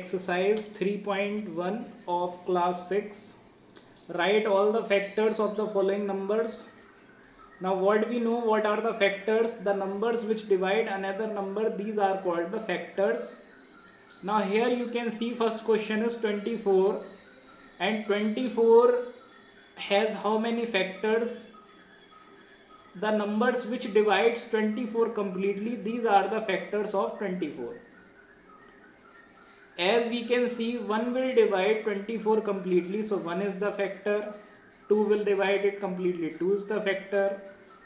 exercise 3.1 of class 6. Write all the factors of the following numbers. Now what we know, what are the factors? The numbers which divide another number, these are called the factors. Now here you can see first question is 24, and 24 has how many factors? The numbers which divides 24 completely, these are the factors of 24. As we can see, 1 will divide 24 completely, so 1 is the factor. 2 will divide it completely, 2 is the factor.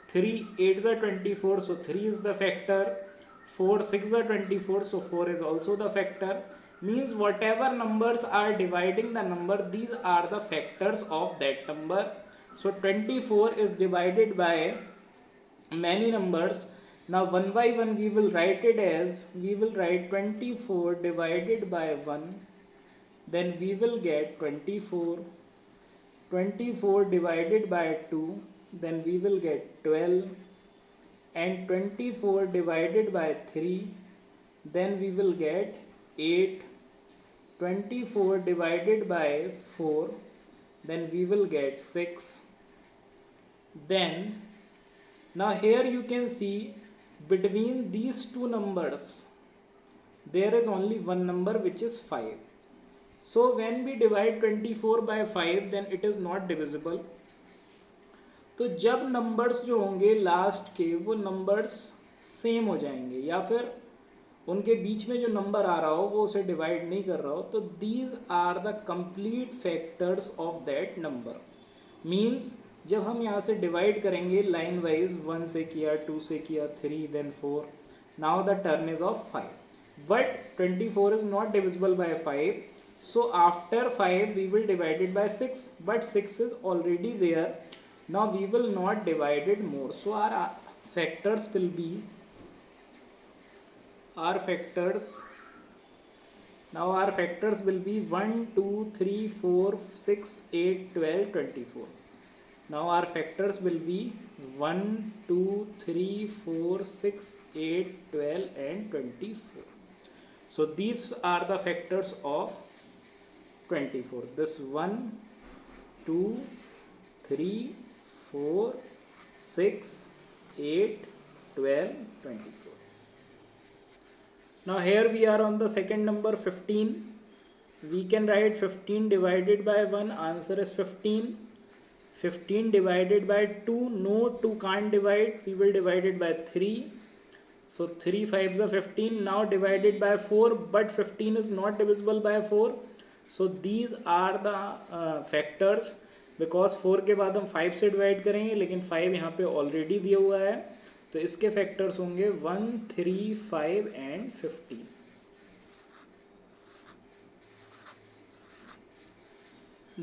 3 8 is 24, so 3 is the factor. 4 6 is 24, so 4 is also the factor. Means whatever numbers are dividing the number, these are the factors of that number. So 24 is divided by many numbers. Now one by one we will write it as, we will write 24 divided by 1, then we will get 24. 24 divided by 2, then we will get 12, and 24 divided by 3, then we will get 8. 24 divided by 4, then we will get 6. Then now here you can see between these two numbers there is only one number, which is 5. So when we divide 24 by 5, then it is not divisible. तो जब numbers जो होंगे last के वो numbers same हो जाएंगे, या फिर उनके बीच में जो नंबर आ रहा हो वो उसे डिवाइड नहीं कर रहा हो, तो these are the complete factors of that number. Means जब हम यहाँ से डिवाइड करेंगे लाइन वाइज, 1 से किया, 2 से किया, 3 then 4, now the turn is of 5. But 24 is not divisible by 5, so after 5 we will divide it by 6, but 6 is already there. Now we will not divide it more, so our factors will be, our factors now our factors will be 1 2 3 4 6 8 12 24. Now our factors will be 1 2 3 4 6 8 12 and 24. So these are the factors of 24. This 1 2 3 4 6 8 12 24. Now here we are on the second number 15. We can write 15 divided by 1, answer is 15. 15 divided by 2, no, 2 can't divide, we will divide it by 3. So 3 5s are 15. Now divided by 4, but 15 is not divisible by 4. So these are the factors, because 4 के बाद हम 5 से divide करेंगे, लेकिन 5 यहाँ पे already दिया हुआ है, तो इसके फैक्टर्स होंगे 1 3 5 and 15.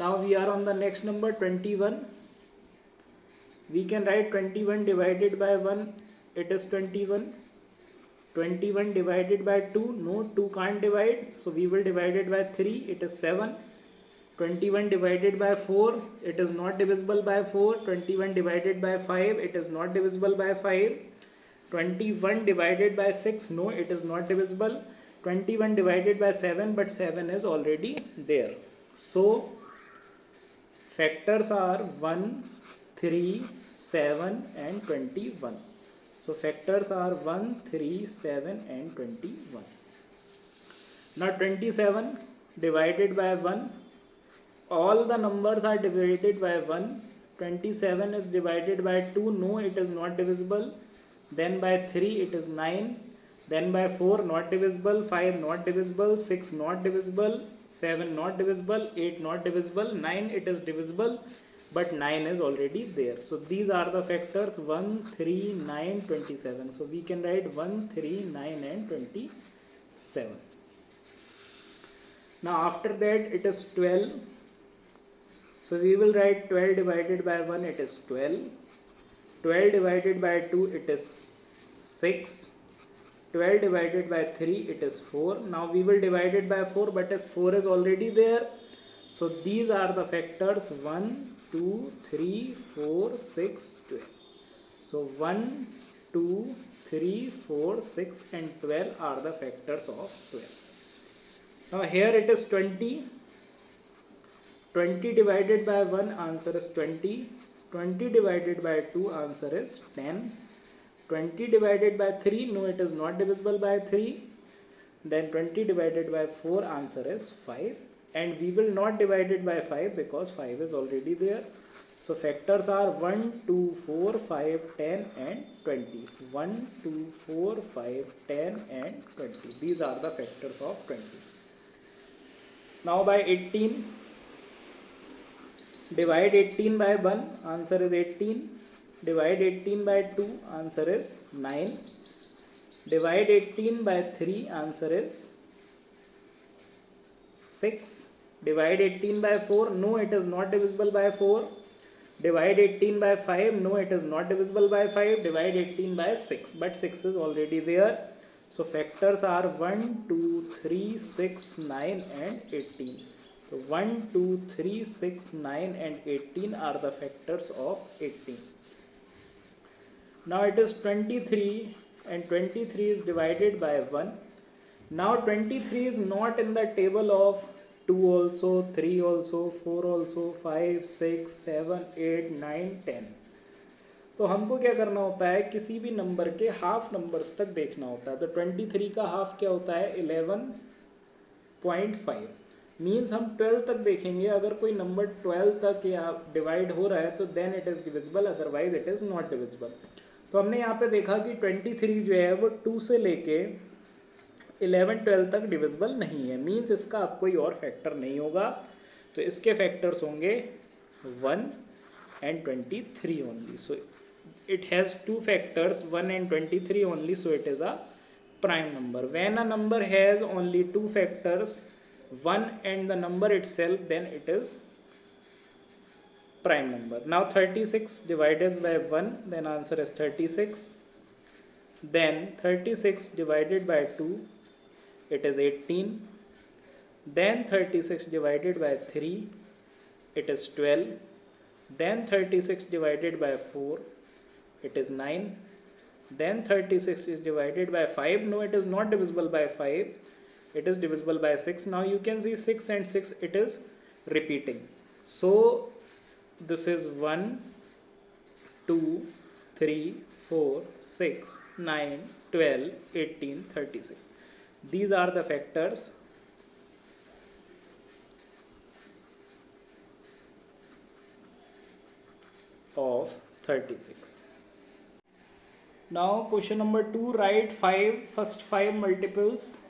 Now we are on the next number 21. We can write 21 divided by 1, it is 21. 21 divided by 2, no, 2 can't divide, so we will divide it by 3, it is 7. 21 divided by 4, it is not divisible by 4. 21 divided by 5, it is not divisible by 5. 21 divided by 6, no, it is not divisible. 21 divided by 7, but 7 is already there. So factors are 1 3 7 and 21. So factors are 1 3 7 and 21. Now 27 divided by 1, all the numbers are divided by 1. 27 is divided by 2, no, it is not divisible. Then by 3 it is 9. Then by 4 not divisible, 5 not divisible, 6 not divisible, 7 not divisible, 8 not divisible, 9 it is divisible, but 9 is already there. So these are the factors 1 3 9 27. So we can write 1 3 9 and 27. Now after that it is 12. So we will write 12 divided by 1, it is 12. 12 divided by 2, it is 6. 12 divided by 3, it is 4. Now we will divide it by 4, but as 4 is already there, so these are the factors 1 2 3 4 6 12. So 1 2 3 4 6 and 12 are the factors of 12. Now here it is 20. 20 divided by 1, answer is 20. 20 divided by 2, answer is 10. 20 divided by 3, no, it is not divisible by 3. Then 20 divided by 4, answer is 5. And we will not divide it by 5 because 5 is already there. So factors are 1, 2, 4, 5, 10 and 20. 1, 2, 4, 5, 10 and 20. These are the factors of 20. Now by 18, divide 18 by 1, answer is 18. Divide 18 by 2, answer is 9. Divide 18 by 3, answer is 6. Divide 18 by 4, no, it is not divisible by 4. Divide 18 by 5, no, it is not divisible by 5. Divide 18 by 6, but 6 is already there. So factors are 1, 2, 3, 6, 9 and 18. So 1, 2, 3, 6, 9 and 18 are the factors of 18. Now it is 23 and 23 is divided by 1. Now 23 is not in the table of 2 also, 3 also, 4 also, 5, 6, 7, 8, 9, 10. तो हमको क्या करना होता है, किसी भी number के half numbers तक देखना होता है. तो 23 का हाफ क्या होता है, 11.5. मीन्स हम 12 तक देखेंगे. अगर कोई नंबर 12 तक या डिवाइड हो रहा है तो then it is divisible, otherwise it is not divisible. तो हमने यहाँ पे देखा कि 23 जो है वो 2 से लेके 11-12 तक डिविजिबल नहीं है. मीन्स इसका अब कोई और फैक्टर नहीं होगा. तो इसके फैक्टर्स होंगे 1 and 23 only. So it has two factors, 1 and 23 only. So it is a prime number. When a number has only two factors, 1 and the number itself, then it is prime number. Now 36 divided by 1, then answer is 36. Then 36 divided by 2, it is 18. Then 36 divided by 3, it is 12. Then 36 divided by 4, it is 9. Then 36 is divided by 5. No, it is not divisible by 5. It is divisible by 6. Now you can see 6 and 6, it is repeating. So this is 1, 2, 3, 4, 6, 9, 12, 18, 36. These are the factors of 36. Now question number 2, write first 5 multiples,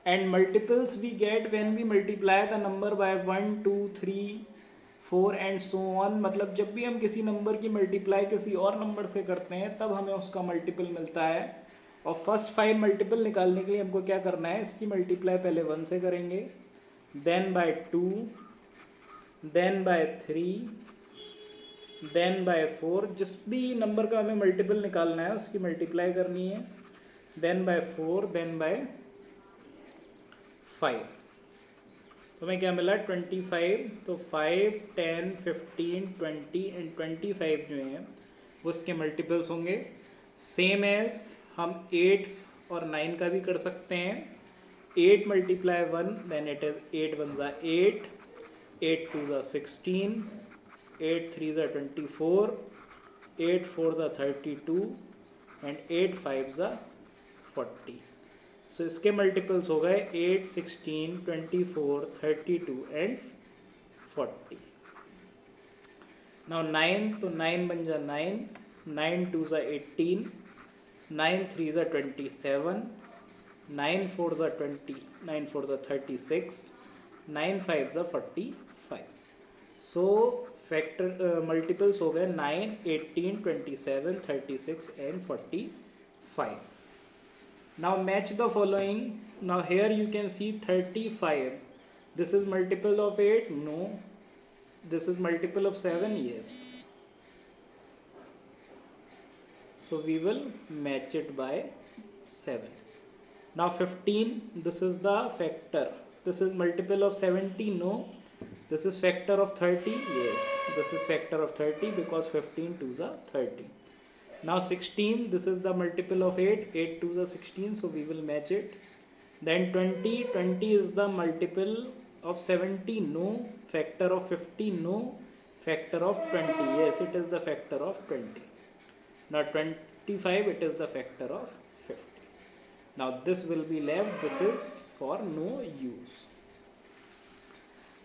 and multiples we get when we multiply the number by 1, 2, 3, 4 and so on. मतलब जब भी हम किसी number की multiply किसी और number से करते हैं तब हमें उसका मल्टीपल मिलता है. और फर्स्ट 5 मल्टीपल निकालने के लिए हमको क्या करना है, इसकी मल्टीप्लाई पहले 1 से करेंगे, then by 2, then by 3, then by 4. जिस भी नंबर का हमें मल्टीपल निकालना है उसकी मल्टीप्लाई करनी है, देन बाय 4, देन बाय 5. तो हमें क्या मिला, 25. तो 5, 10, 15, 20 एंड 25 जो हैं वो उसके मल्टीपल्स होंगे. सेम एज हम 8 और 9 का भी कर सकते हैं. 8 मल्टीप्लाई 1, देन इट इज 8 1 ज़ा 8, 8 2 ज़ा 16, 8 3 ज़ा 24, 8 4 ज़ा 32 एंड 8 5 ज़ा 40. सो इसके मल्टीपल्स हो गए 8, 16, 24, 32 एंड 40. नाउ 9, तो 9 बन जा 9, 9 2 ज़ा 18, 9 3 ज़ा 27, 9 4 ज़ा 20, 9 4 ज़ा 36, 9 5 ज़ा 45. सो फैक्टर मल्टीपल्स हो गए 9, 18, 27, 36 and 45. Now match the following. Now here you can see 35. This is multiple of 8. No. This is multiple of 7. Yes. So we will match it by 7. Now 15. This is the factor. This is multiple of 70. No. This is factor of 30. Yes. This is factor of 30 because 15 2s are 30. Now 16, this is the multiple of 8, 8 2s are 16, so we will match it. Then 20 is the multiple of 70, no. Factor of 50, no. Factor of 20, yes, it is the factor of 20. Now 25, it is the factor of 50. Now this will be left, this is for no use.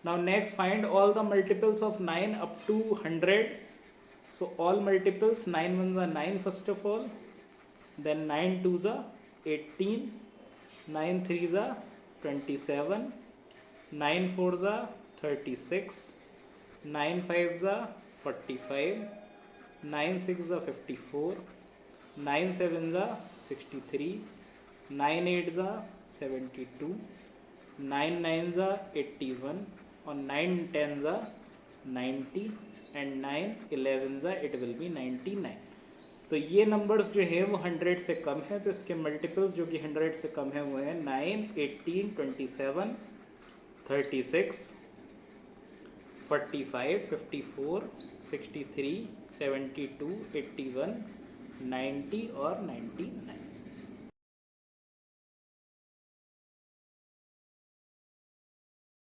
Now next, find all the multiples of 9 up to 100. So all multiples, 9 ones are 9 first of all, then 9 twos are 18, 9 threes are 27, 9 fours are 36, 9 fives are 45, 9 sixes are 54, 9 sevens are 63, 9 eights are 72, 9 nines are 81, और 9 tens are 90 and 9 11s are it will be 99. तो ये numbers जो है वो 100 से कम है, तो इसके मल्टीपल्स जो कि 100 से कम है वो है 9, 18, 27, 36, 45, 54, 63, 72, 81, 90 और 99.